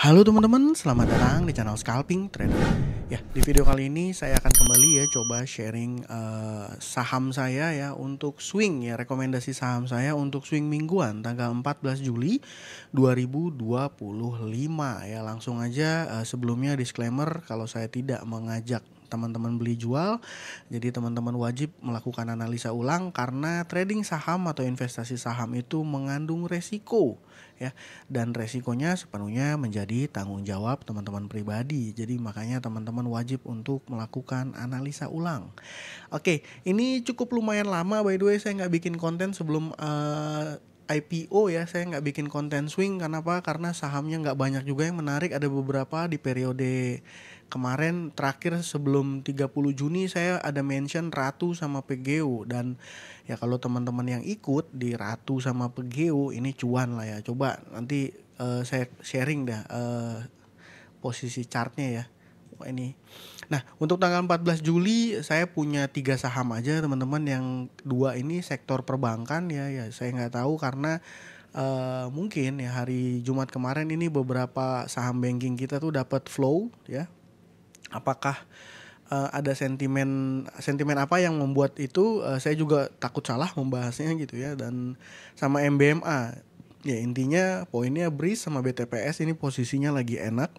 Halo teman-teman, selamat datang di channel Scalping Trader. Ya, di video kali ini saya akan kembali ya coba sharing saham saya ya untuk swing ya, rekomendasi saham saya untuk swing mingguan tanggal 14 Juli 2025 ya. Langsung aja sebelumnya disclaimer kalau saya tidak mengajak teman-teman beli jual. Jadi teman-teman wajib melakukan analisa ulang karena trading saham atau investasi saham itu mengandung resiko ya, dan resikonya sepenuhnya menjadi tanggung jawab teman-teman pribadi. Jadi makanya teman-teman wajib untuk melakukan analisa ulang. Oke, ini cukup lumayan lama by the way saya nggak bikin konten sebelum IPO ya. Saya nggak bikin konten swing. Kenapa? Karena sahamnya nggak banyak juga yang menarik. Ada beberapa di periode kemarin terakhir sebelum 30 Juni saya ada mention Ratu sama PGO. Dan ya kalau teman-teman yang ikut di Ratu sama PGO ini cuan lah ya. Coba nanti saya sharing dah posisi chartnya ya. Wah, ini. Nah, untuk tanggal 14 Juli saya punya 3 saham aja teman-teman. Yang 2 ini sektor perbankan ya. Ya saya nggak tahu karena mungkin ya hari Jumat kemarin ini beberapa saham banking kita tuh dapat flow ya. Apakah ada sentimen sentimen apa yang membuat itu? Saya juga takut salah membahasnya gitu ya. Dan sama MBMA ya, intinya poinnya BRIS sama BTPS ini posisinya lagi enak,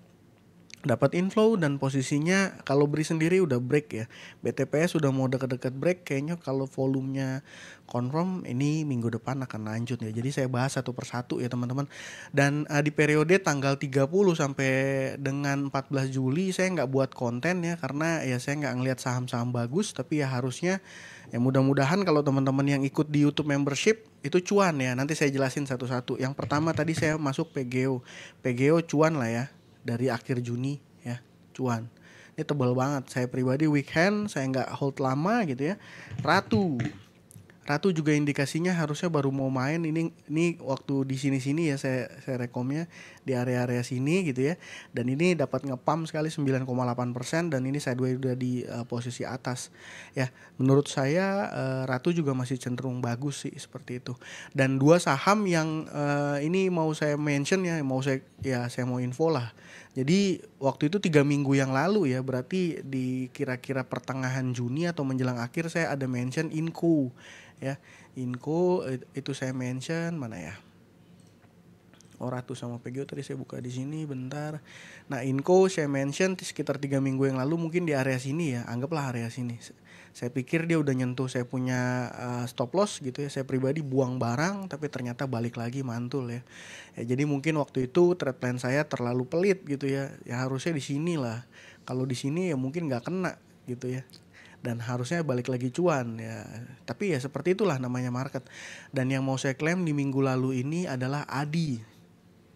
dapat inflow, dan posisinya kalau beri sendiri udah break ya. BTPS sudah mau deket-deket break, kayaknya kalau volumenya confirm ini minggu depan akan lanjut ya. Jadi saya bahas satu persatu ya teman-teman. Dan di periode tanggal 30 sampai dengan 14 Juli saya nggak buat konten ya, karena ya saya nggak ngelihat saham-saham bagus. Tapi ya harusnya ya mudah-mudahan kalau teman-teman yang ikut di YouTube membership itu cuan ya. Nanti saya jelasin satu-satu. Yang pertama tadi saya masuk PGO. PGO cuan lah ya dari akhir Juni ya, cuan. Ini tebal banget. Saya pribadi weekend saya nggak hold lama gitu ya. Ratu Ratu juga indikasinya harusnya baru mau main. Ini waktu di sini-sini ya, saya rekomnya di area-area sini gitu ya. Dan ini dapat ngepam sekali 9,8%, dan ini sideways udah di posisi atas. Ya, menurut saya Ratu juga masih cenderung bagus sih seperti itu. Dan 2 saham yang ini mau saya mention ya, saya mau info lah. Jadi waktu itu 3 minggu yang lalu ya, berarti di kira-kira pertengahan Juni atau menjelang akhir saya ada mention Inco ya. Inco itu saya mention mana ya? Ratu sama PGO tadi saya buka di sini bentar. Nah, Inco saya mention sekitar 3 minggu yang lalu, mungkin di area sini ya, anggaplah area sini. Saya pikir dia udah nyentuh saya punya stop loss gitu ya. Saya pribadi buang barang, tapi ternyata balik lagi mantul ya. Jadi mungkin waktu itu trade plan saya terlalu pelit gitu ya. Ya harusnya di sini lah. Kalau di sini ya mungkin nggak kena gitu ya. Dan harusnya balik lagi cuan ya. Tapi ya seperti itulah namanya market. Dan yang mau saya klaim di minggu lalu ini adalah Adi.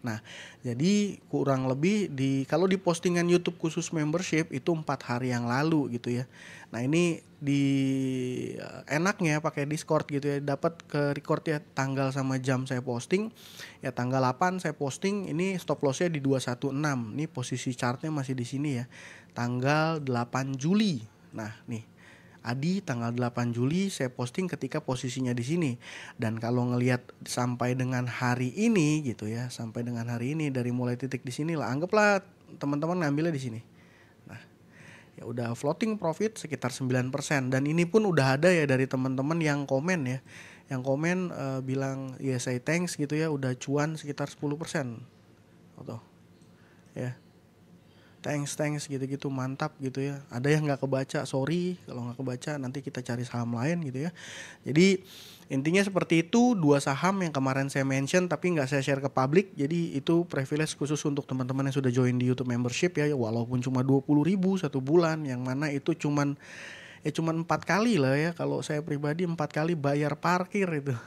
Nah, jadi kurang lebih kalau di postingan YouTube khusus membership itu 4 hari yang lalu gitu ya. Nah, ini di enaknya pakai Discord gitu ya. Dapat ke record ya tanggal sama jam saya posting. Ya tanggal 8 saya posting, ini stop lossnya di 216. Ini posisi chartnya masih di sini ya. Tanggal 8 Juli. Nah, nih Adi tanggal 8 Juli saya posting ketika posisinya di sini. Dan kalau ngelihat sampai dengan hari ini gitu ya, sampai dengan hari ini dari mulai titik di sini lah, anggaplah teman-teman ngambilnya di sini. Nah, ya udah floating profit sekitar 9%, dan ini pun udah ada ya dari teman-teman yang komen ya. Yang komen bilang ya saya thanks gitu ya, udah cuan sekitar 10%. Atau ya thanks gitu-gitu, mantap gitu ya. Ada yang nggak kebaca, sorry kalau nggak kebaca, nanti kita cari saham lain gitu ya. Jadi intinya seperti itu. 2 saham yang kemarin saya mention tapi nggak saya share ke publik. Jadi itu privilege khusus untuk teman-teman yang sudah join di YouTube membership ya. Walaupun cuma 20.000 satu bulan, yang mana itu cuman 4 kali lah ya. Kalau saya pribadi 4 kali bayar parkir itu.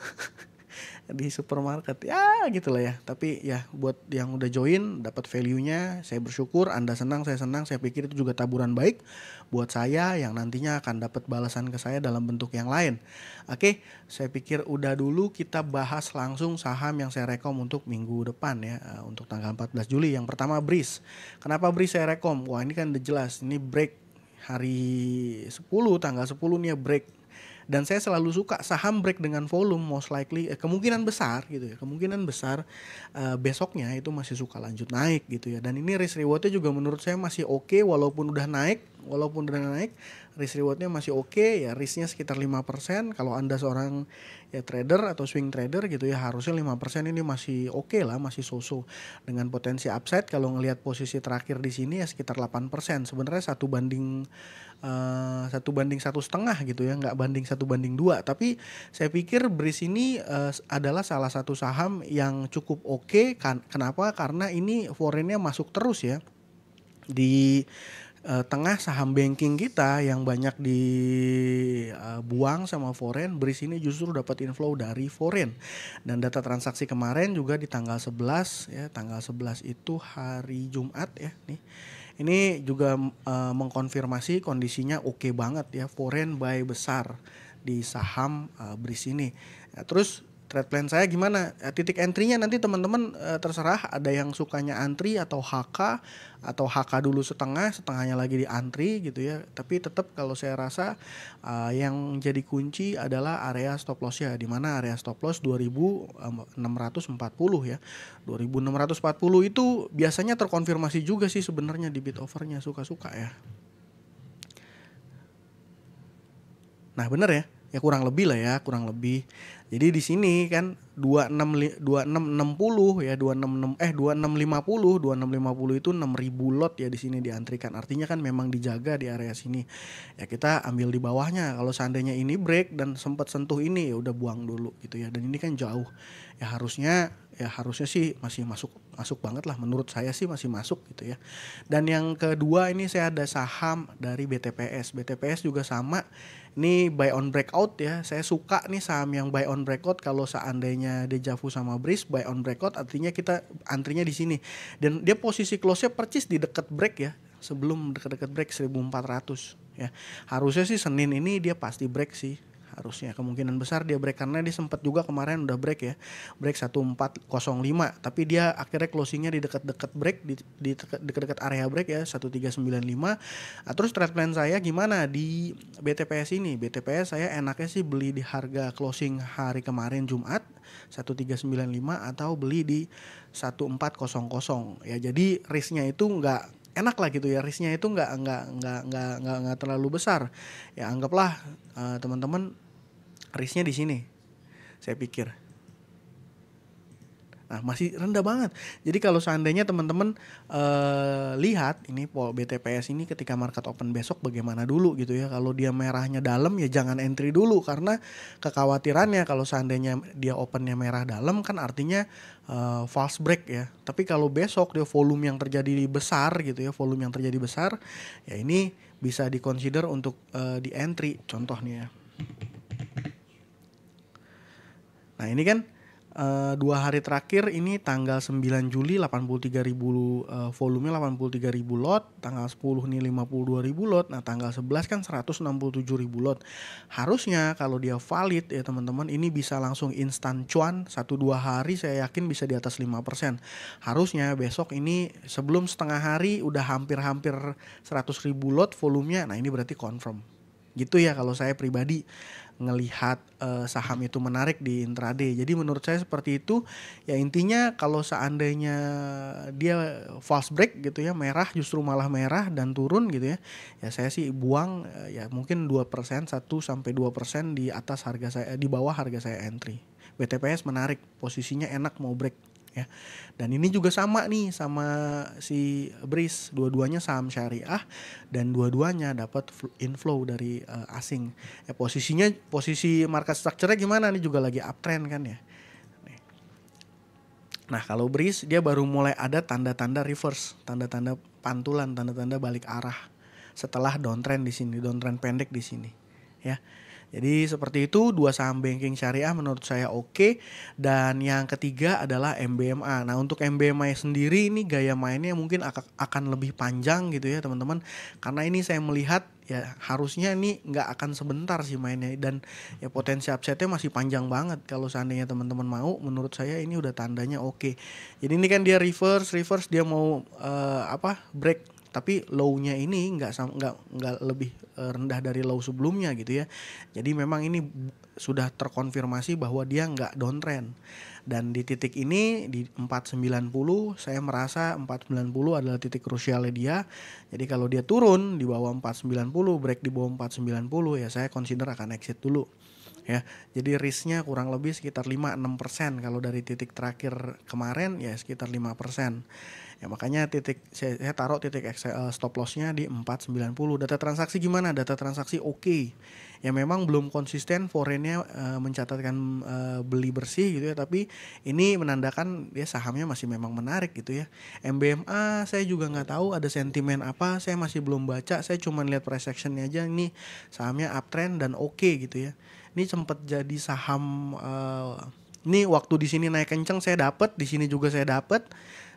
Di supermarket ya gitulah ya. Tapi ya buat yang udah join dapat value-nya, saya bersyukur. Anda senang, saya senang. Saya pikir itu juga taburan baik buat saya yang nantinya akan dapat balasan ke saya dalam bentuk yang lain. Oke, saya pikir udah dulu. Kita bahas langsung saham yang saya rekom untuk minggu depan ya, untuk tanggal 14 Juli. Yang pertama BRIS. Kenapa BRIS saya rekom? Wah, ini kan udah jelas, ini break hari 10, tanggal 10 nih ya, break Dan saya selalu suka saham break dengan volume, most likely kemungkinan besar gitu ya, kemungkinan besar besoknya itu masih suka lanjut naik gitu ya. Dan ini risk rewardnya juga menurut saya masih oke, walaupun udah naik, risk rewardnya masih oke ya, risknya sekitar 5%. Kalau Anda seorang ya trader atau swing trader gitu ya, harusnya 5% ini masih oke lah, masih so-so. Dengan potensi upside kalau ngelihat posisi terakhir di sini ya sekitar 8%. Sebenarnya 1:1,5 gitu ya, nggak banding 1:2. Tapi saya pikir BRIS ini adalah salah satu saham yang cukup oke. Kenapa? Karena ini foreignnya masuk terus ya di tengah saham banking kita yang banyak dibuang sama foreign. BRIS ini justru dapat inflow dari foreign. Dan data transaksi kemarin juga di tanggal 11 ya, tanggal 11 itu hari Jumat ya nih. Ini juga mengkonfirmasi kondisinya oke banget ya, foreign buy besar di saham BRIS ini. Ya, terus trade plan saya gimana? Titik entry-nya nanti teman-teman terserah, ada yang sukanya antri atau HK dulu setengahnya lagi di antri gitu ya. Tapi tetap kalau saya rasa yang jadi kunci adalah area stop loss ya, di mana area stop loss 2640 ya. 2640 itu biasanya terkonfirmasi juga sih sebenarnya di bid offer-nya, suka-suka ya. Nah, bener ya. Ya kurang lebih lah ya, kurang lebih. Jadi di sini kan 2660 ya, 2650 itu 6000 lot ya di sini diantrikan. Artinya kan memang dijaga di area sini. Ya kita ambil di bawahnya. Kalau seandainya ini break dan sempat sentuh ini ya udah buang dulu gitu ya. Dan ini kan jauh. Ya harusnya sih masih masuk banget lah, menurut saya sih masih masuk gitu ya. Dan yang kedua ini saya ada saham dari BTPS. BTPS juga sama. Ini buy on breakout ya. Saya suka nih saham yang buy on breakout. Kalau seandainya deja vu sama BRIS, buy on breakout artinya kita antrinya di sini. Dan dia posisi close-nya percis di dekat break ya. Sebelum dekat-dekat break 1400 ya. Harusnya sih Senin ini dia pasti break sih. Harusnya kemungkinan besar dia break, karena dia sempat juga kemarin udah break ya, break 1405, tapi dia akhirnya closingnya di dekat-dekat break, di dekat-dekat area break ya 1395. Terus trade plan saya gimana di BTPS ini? BTPS saya enaknya sih beli di harga closing hari kemarin Jumat 1395 atau beli di 1400 ya. Jadi risknya itu nggak enak lah gitu ya, risknya itu nggak terlalu besar ya. Anggaplah teman-teman risknya di sini, saya pikir. Nah, masih rendah banget. Jadi kalau seandainya teman-teman lihat ini BTPS ini ketika market open besok bagaimana dulu gitu ya. Kalau dia merahnya dalam ya jangan entry dulu, karena kekhawatirannya kalau seandainya dia opennya merah dalam kan artinya false break ya. Tapi kalau besok dia volume yang terjadi besar gitu ya, ya ini bisa dikonsider untuk di entry contohnya ya. Nah ini kan 2 hari terakhir ini tanggal 9 Juli 83.000 volumenya 83.000 lot, tanggal 10 nih 52.000 lot, nah tanggal 11 kan 167.000 lot. Harusnya kalau dia valid ya teman-teman, ini bisa langsung instan cuan 1-2 hari, saya yakin bisa di atas 5%. Harusnya besok ini sebelum setengah hari udah hampir 100.000 lot volumenya, nah ini berarti confirm. Gitu ya kalau saya pribadi ngelihat saham itu menarik di intraday. Jadi menurut saya seperti itu. Ya intinya kalau seandainya dia false break gitu ya, merah justru malah merah dan turun gitu ya. Ya saya sih buang ya mungkin 2%, 1-2% di atas harga saya, di bawah harga saya entry. BTPS menarik, posisinya enak mau break ya. Dan ini juga sama nih sama si BRIS, dua-duanya saham syariah dan dua-duanya dapat inflow dari asing. Ya posisi market structure-nya gimana nih, juga lagi uptrend kan ya. Nah, kalau BRIS dia baru mulai ada tanda-tanda reverse, tanda-tanda pantulan, tanda-tanda balik arah setelah downtrend di sini, downtrend pendek di sini ya. Jadi seperti itu dua saham banking syariah menurut saya oke. Dan yang ketiga adalah MBMA. Nah untuk MBMA sendiri ini gaya mainnya mungkin akan lebih panjang gitu ya teman-teman. Karena ini saya melihat ya harusnya ini nggak akan sebentar sih mainnya. Dan ya potensi upside-nya masih panjang banget. Kalau seandainya teman-teman mau, menurut saya ini udah tandanya oke. Jadi ini kan dia reverse dia mau break tapi low-nya ini nggak lebih rendah dari low sebelumnya gitu ya. Jadi memang ini sudah terkonfirmasi bahwa dia nggak downtrend. Dan di titik ini di 490 saya merasa 490 adalah titik krusialnya dia. Jadi kalau dia turun di bawah 490, break di bawah 490 ya saya consider akan exit dulu. Ya, jadi risknya kurang lebih sekitar 5-6%. Kalau dari titik terakhir kemarin ya sekitar 5%. Ya makanya saya taruh titik stop lossnya di 490. Data transaksi gimana? Data transaksi oke. Ya memang belum konsisten foreignnya mencatatkan beli bersih gitu ya, tapi ini menandakan dia sahamnya masih memang menarik gitu ya. MBMA saya juga nggak tahu ada sentimen apa, saya masih belum baca, saya cuma lihat price actionnya aja. Ini sahamnya uptrend dan oke gitu ya. Ini sempat jadi saham ini waktu di sini naik kenceng saya dapat, di sini juga saya dapat.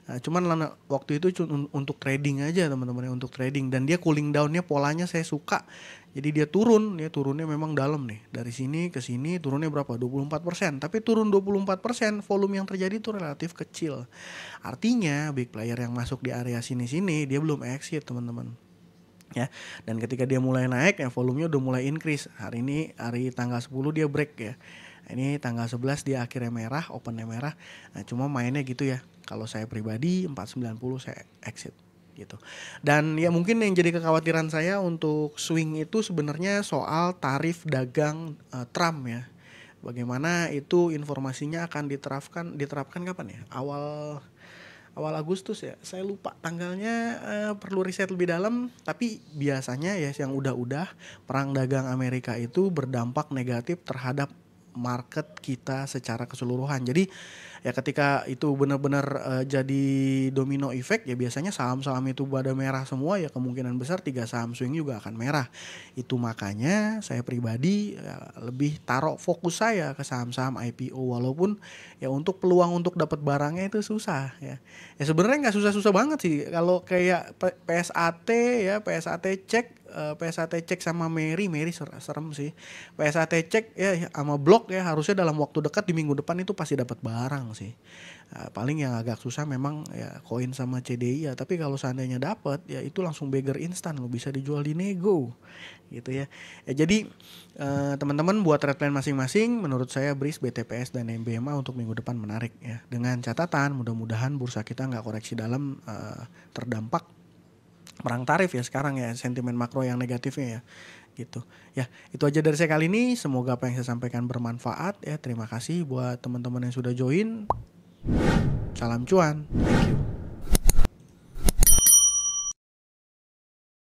Nah, cuman waktu itu untuk trading aja teman-teman, untuk trading, dan dia cooling downnya polanya saya suka. Jadi dia turunnya memang dalam nih. Dari sini ke sini turunnya berapa? 24%. Tapi turun 24%, volume yang terjadi itu relatif kecil. Artinya big player yang masuk di area sini-sini dia belum exit, teman-teman. Ya, dan ketika dia mulai naik ya volumenya udah mulai increase. Hari ini hari tanggal 10 dia break ya. Ini tanggal 11 dia akhirnya merah, opennya merah. Nah, cuma mainnya gitu ya. Kalau saya pribadi 490 saya exit gitu. Dan ya mungkin yang jadi kekhawatiran saya untuk swing itu sebenarnya soal tarif dagang Trump ya. Bagaimana itu informasinya akan diterapkan kapan ya? Awal Agustus ya, saya lupa tanggalnya, perlu riset lebih dalam. Tapi biasanya ya yang udah perang dagang Amerika itu berdampak negatif terhadap market kita secara keseluruhan. Jadi ya ketika itu benar-benar jadi domino effect ya biasanya saham-saham itu pada merah semua, ya kemungkinan besar 3 saham swing juga akan merah. Itu makanya saya pribadi ya, lebih taruh fokus saya ke saham-saham IPO, walaupun ya untuk peluang untuk dapat barangnya itu susah ya. Ya sebenarnya nggak susah-susah banget sih kalau kayak PSAT ya, PSAT cek sama Mary serem sih. PSAT cek ya sama Blok ya, harusnya dalam waktu dekat di minggu depan itu pasti dapat barang sih. Paling yang agak susah memang ya koin sama CDI ya, tapi kalau seandainya dapat ya itu langsung beggar instan, lo bisa dijual di nego gitu ya. Jadi teman-teman buat trade plan masing-masing, menurut saya BRIS, BTPS dan MBMA untuk minggu depan menarik ya. Dengan catatan mudah-mudahan bursa kita nggak koreksi dalam terdampak perang tarif ya sekarang ya, sentimen makro yang negatifnya ya gitu. Ya, itu aja dari saya kali ini. Semoga apa yang saya sampaikan bermanfaat ya. Terima kasih buat teman-teman yang sudah join. Salam cuan. Thank you.